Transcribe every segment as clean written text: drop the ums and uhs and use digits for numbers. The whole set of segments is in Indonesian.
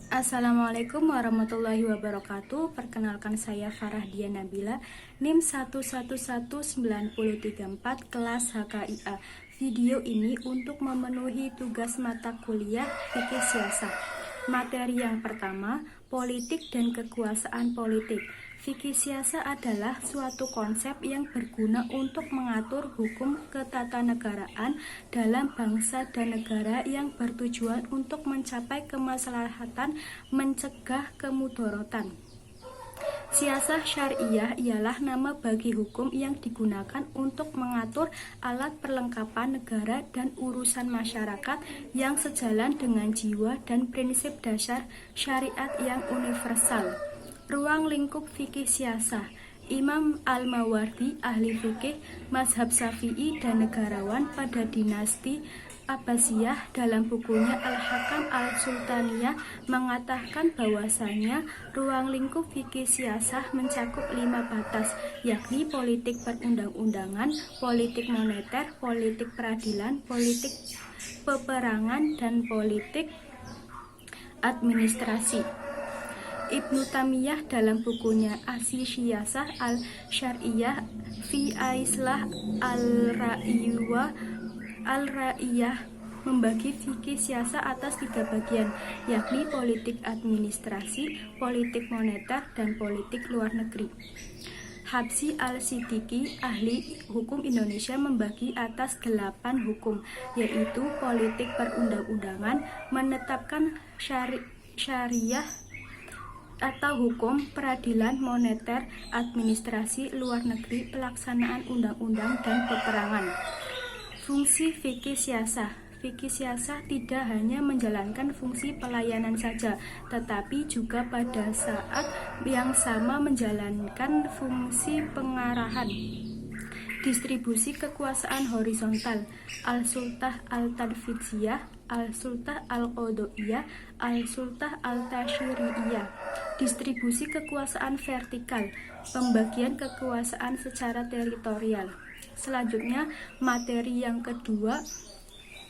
Assalamualaikum warahmatullahi wabarakatuh. Perkenalkan saya Farah Dian Nabila, NIM 111934 kelas HKIA. Video ini untuk memenuhi tugas mata kuliah Fikih Siasah. Materi yang pertama, politik dan kekuasaan politik. Fikih siasah adalah suatu konsep yang berguna untuk mengatur hukum ketatanegaraan dalam bangsa dan negara yang bertujuan untuk mencapai kemaslahatan, mencegah kemudorotan. Siasah syariah ialah nama bagi hukum yang digunakan untuk mengatur alat perlengkapan negara dan urusan masyarakat yang sejalan dengan jiwa dan prinsip dasar syariat yang universal. Ruang lingkup fikih siasah. Imam Al-Mawardi, ahli fikih mazhab Syafi'i dan negarawan pada dinasti Abbasiyah, dalam bukunya Al-Hakam Al-Sultaniyah mengatakan bahwasanya ruang lingkup fikih siasah mencakup 5 batas, yakni politik perundang-undangan, politik moneter, politik peradilan, politik peperangan, dan politik administrasi. Ibnu Taimiyah dalam bukunya As-Siyasah Al-Syar'iyyah fi Islah Al-Ra'iyah membagi fikih siasah atas 3 bagian, yakni politik administrasi, politik moneter, dan politik luar negeri. Habsyi Al-Siddiqi, ahli hukum Indonesia, membagi atas 8 hukum, yaitu politik perundang-undangan, menetapkan syariah atau hukum, peradilan, moneter, administrasi, luar negeri, pelaksanaan undang-undang, dan peperangan. Fungsi fikih siasah. Fikih siasah tidak hanya menjalankan fungsi pelayanan saja, tetapi juga pada saat yang sama menjalankan fungsi pengarahan. Distribusi kekuasaan horizontal. Al-Sultah Al-Tanfidiyah, Al-Sultah Al-Qodhoiyah, Al-Sultah Al-Tasyri'iyah. Distribusi kekuasaan vertikal, pembagian kekuasaan secara teritorial. Selanjutnya, materi yang kedua,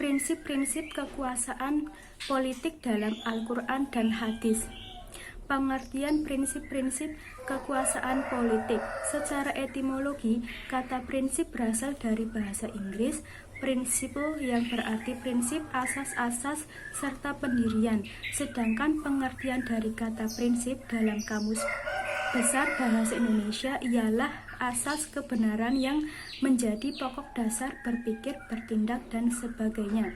prinsip-prinsip kekuasaan politik dalam Al-Quran dan Hadis. Pengertian prinsip-prinsip kekuasaan politik. Secara etimologi, kata prinsip berasal dari bahasa Inggris principle, yang berarti prinsip, asas-asas, serta pendirian. Sedangkan pengertian dari kata prinsip dalam Kamus Besar Bahasa Indonesia ialah asas kebenaran yang menjadi pokok dasar berpikir, bertindak, dan sebagainya.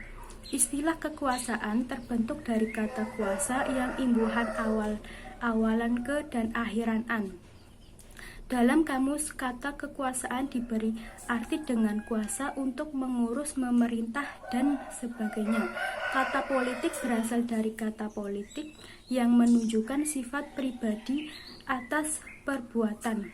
Istilah kekuasaan terbentuk dari kata kuasa yang imbuhan awalan ke dan akhiran an. Dalam kamus, kata kekuasaan diberi arti dengan kuasa untuk mengurus, memerintah, dan sebagainya. Kata politik berasal dari kata politik yang menunjukkan sifat pribadi atas perbuatan.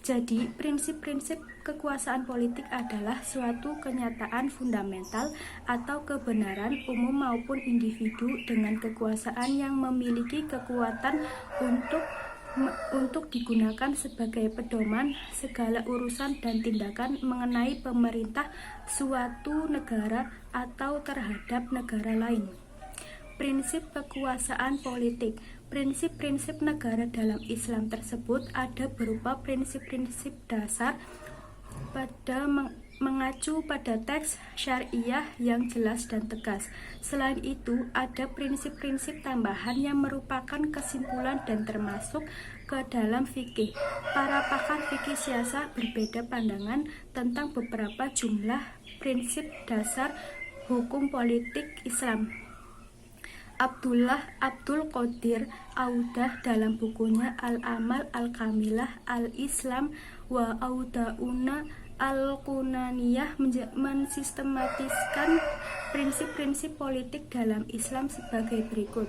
Jadi, prinsip-prinsip kekuasaan politik adalah suatu kenyataan fundamental atau kebenaran umum maupun individu dengan kekuasaan yang memiliki kekuatan untuk digunakan sebagai pedoman segala urusan dan tindakan mengenai pemerintah suatu negara atau terhadap negara lain. Prinsip kekuasaan politik. Prinsip-prinsip negara dalam Islam tersebut ada berupa prinsip-prinsip dasar pada mengacu pada teks syariah yang jelas dan tegas. Selain itu, ada prinsip-prinsip tambahan yang merupakan kesimpulan dan termasuk ke dalam fikih. Para pakar fikih siasah berbeda pandangan tentang beberapa jumlah prinsip dasar hukum politik Islam. Abdul Qadir Audah dalam bukunya Al-Amal Al-Kamilah Al-Islam wa Audauna Al-Qunaniyah mensistematiskan prinsip-prinsip politik dalam Islam sebagai berikut.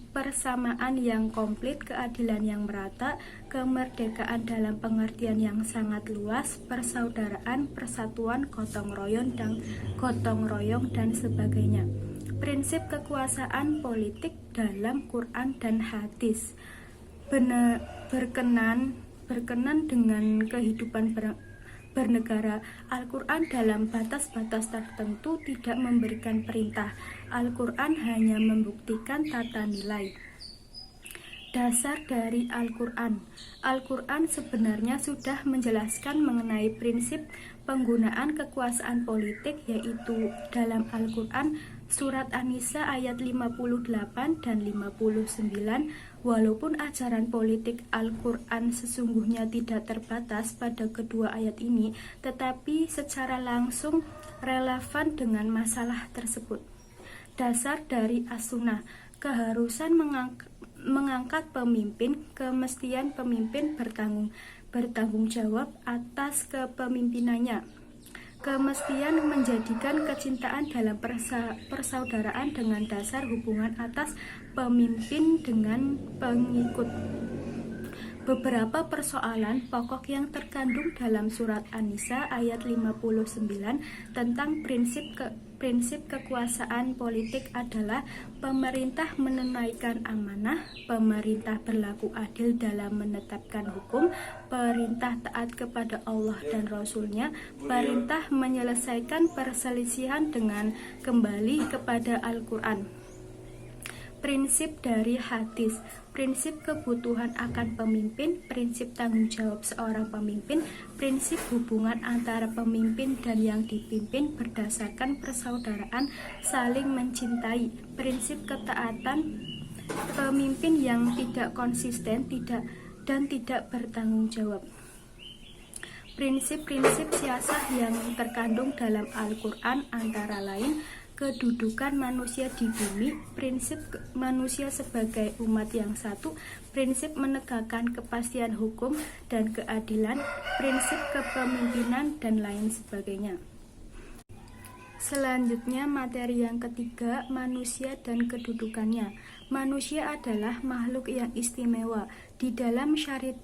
Persamaan yang komplit, keadilan yang merata, kemerdekaan dalam pengertian yang sangat luas, persaudaraan, persatuan, gotong royong, dan sebagainya. Prinsip kekuasaan politik dalam Quran dan Hadis. Berkenan dengan kehidupan bernegara. Al-Quran dalam batas-batas tertentu tidak memberikan perintah. Al-Quran hanya membuktikan tata nilai. Dasar dari Al-Quran. Al-Quran sebenarnya sudah menjelaskan mengenai prinsip penggunaan kekuasaan politik, yaitu dalam Al-Quran surat An-Nisa ayat 58 dan 59. Walaupun ajaran politik Al-Quran sesungguhnya tidak terbatas pada kedua ayat ini, tetapi secara langsung relevan dengan masalah tersebut. Dasar dari As-Sunnah. Keharusan mengangkat pemimpin, kemestian pemimpin bertanggung jawab atas kepemimpinannya, kemestian menjadikan kecintaan dalam persaudaraan dengan dasar hubungan atas pemimpin dengan pengikut. Beberapa persoalan pokok yang terkandung dalam surat An-Nisa ayat 59 tentang prinsip kekuasaan politik adalah pemerintah menunaikan amanah, pemerintah berlaku adil dalam menetapkan hukum, perintah taat kepada Allah dan Rasul-Nya, perintah menyelesaikan perselisihan dengan kembali kepada Al-Quran. Prinsip dari hadis, prinsip kebutuhan akan pemimpin, prinsip tanggung jawab seorang pemimpin, prinsip hubungan antara pemimpin dan yang dipimpin berdasarkan persaudaraan, saling mencintai, prinsip ketaatan pemimpin yang tidak konsisten dan tidak bertanggung jawab. Prinsip-prinsip siasah yang terkandung dalam Al-Quran antara lain kedudukan manusia di bumi, prinsip manusia sebagai umat yang satu, prinsip menegakkan kepastian hukum dan keadilan, prinsip kepemimpinan, dan lain sebagainya. Selanjutnya, materi yang ketiga, manusia dan kedudukannya. Manusia adalah makhluk yang istimewa. Di dalam syariat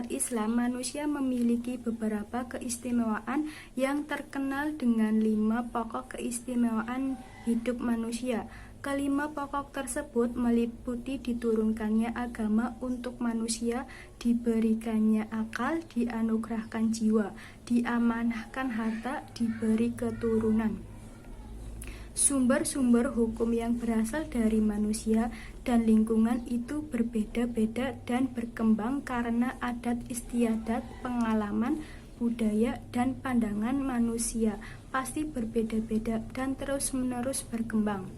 Islam, manusia memiliki beberapa keistimewaan yang terkenal dengan 5 pokok keistimewaan hidup manusia. Kelima pokok tersebut meliputi diturunkannya agama untuk manusia, diberikannya akal, dianugerahkan jiwa, diamanahkan harta, diberi keturunan. Sumber-sumber hukum yang berasal dari manusia dan lingkungan itu berbeda-beda dan berkembang karena adat istiadat, pengalaman, budaya, dan pandangan manusia pasti berbeda-beda dan terus-menerus berkembang.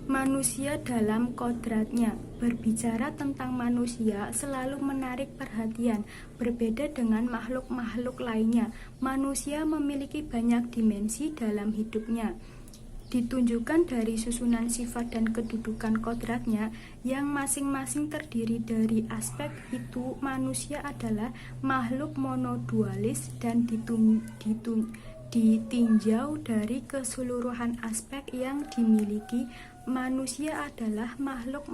Manusia dalam kodratnya. Berbicara tentang manusia selalu menarik perhatian. Berbeda dengan makhluk-makhluk lainnya, manusia memiliki banyak dimensi dalam hidupnya. Ditunjukkan dari susunan sifat dan kedudukan kodratnya yang masing-masing terdiri dari aspek itu. Manusia adalah makhluk monodualis dan ditinjau dari keseluruhan aspek yang dimiliki. Manusia adalah makhluk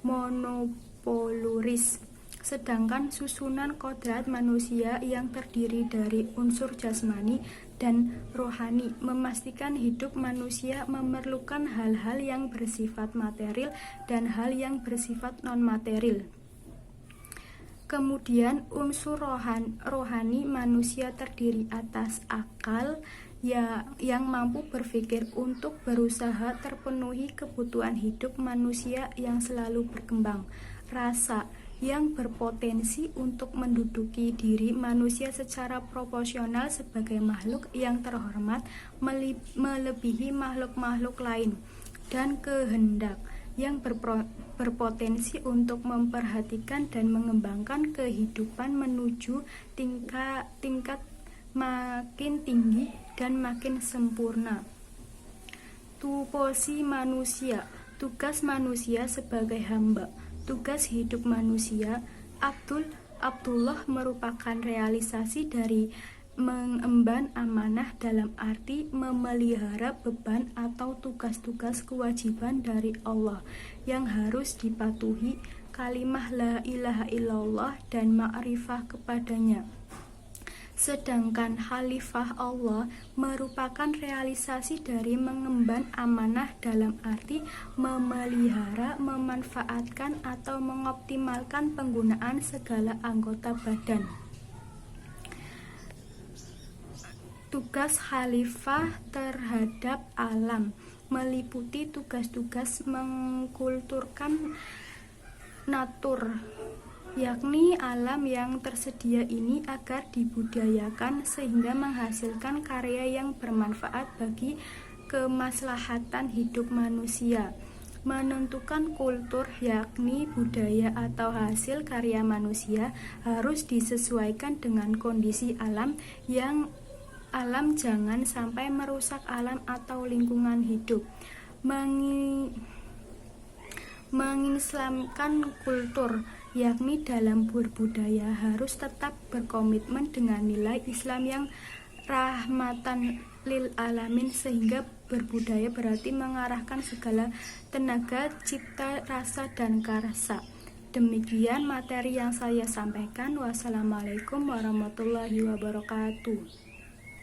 monopoluris, sedangkan susunan kodrat manusia yang terdiri dari unsur jasmani dan rohani memastikan hidup manusia memerlukan hal-hal yang bersifat material dan hal yang bersifat non-material. Kemudian unsur rohani manusia terdiri atas akal yang mampu berpikir untuk berusaha terpenuhi kebutuhan hidup manusia yang selalu berkembang, rasa yang berpotensi untuk menduduki diri manusia secara proporsional sebagai makhluk yang terhormat melebihi makhluk-makhluk lain, dan kehendak yang berpotensi untuk memperhatikan dan mengembangkan kehidupan menuju tingkat makin tinggi dan makin sempurna. Tupoksi manusia, tugas manusia sebagai hamba. Tugas hidup manusia, Abdullah merupakan realisasi dari mengemban amanah dalam arti memelihara beban atau tugas-tugas kewajiban dari Allah yang harus dipatuhi, kalimah la ilaha illallah dan ma'rifah kepadanya. Sedangkan khalifah Allah merupakan realisasi dari mengemban amanah dalam arti memelihara, memanfaatkan, atau mengoptimalkan penggunaan segala anggota badan. Tugas khalifah terhadap alam meliputi tugas-tugas mengkulturkan natur, yakni alam yang tersedia ini agar dibudayakan sehingga menghasilkan karya yang bermanfaat bagi kemaslahatan hidup manusia. Menentukan kultur, yakni budaya atau hasil karya manusia, harus disesuaikan dengan kondisi alam jangan sampai merusak alam atau lingkungan hidup. Mengislamkan kultur, yakni dalam berbudaya harus tetap berkomitmen dengan nilai Islam yang rahmatan lil alamin, sehingga berbudaya berarti mengarahkan segala tenaga, cipta, rasa, dan karsa. Demikian materi yang saya sampaikan. Wassalamualaikum warahmatullahi wabarakatuh.